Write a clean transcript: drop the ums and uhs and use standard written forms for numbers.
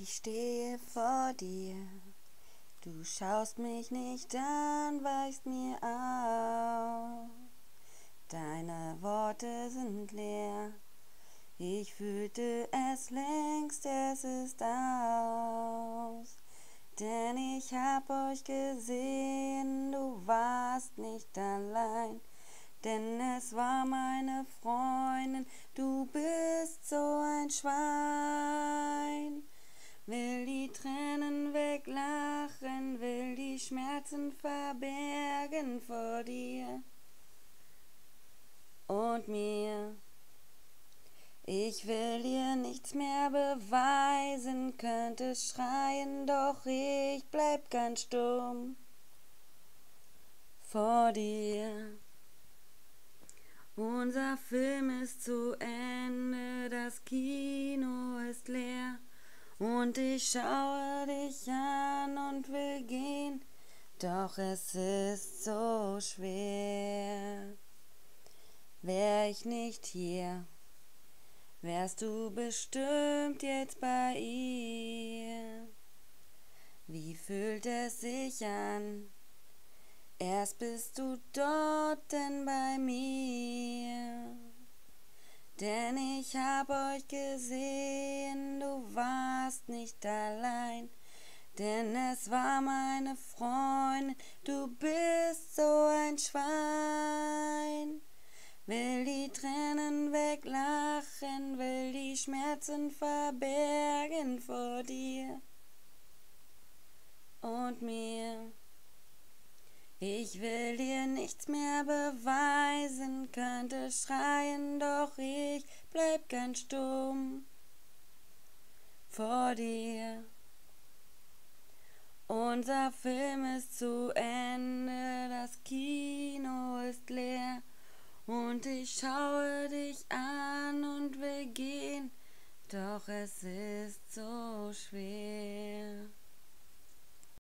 Ich stehe vor dir, du schaust mich nicht an, weichst mir auf. Deine Worte sind leer, ich fühlte es längst, es ist aus. Denn ich hab euch gesehen, du warst nicht allein. Denn es war meine Freundin, du bist so ein Schwein. Will die Tränen weglachen, will die Schmerzen verbergen vor dir und mir. Ich will dir nichts mehr beweisen, könnte schreien, doch ich bleib ganz stumm vor dir. Unser Film ist zu Ende, das Kino ist leer und ich schaue dich an und will gehen, doch es ist so schwer. Wär ich nicht hier, wärst du bestimmt jetzt bei ihr. Wie fühlt es sich an? Erst bist du dort, denn bei mir. Denn ich hab euch gesehen, du warst nicht allein. Denn es war meine Freundin, du bist so ein Schwein. Will die Tränen weglachen, will die Schmerzen verbergen vor dir und mir. Ich will dir nichts mehr beweisen, könnte schreien, doch ich bleib ganz stumm vor dir. Unser Film ist zu Ende, das Kino ist leer und ich schaue dich an und will gehen, doch es ist so schwer.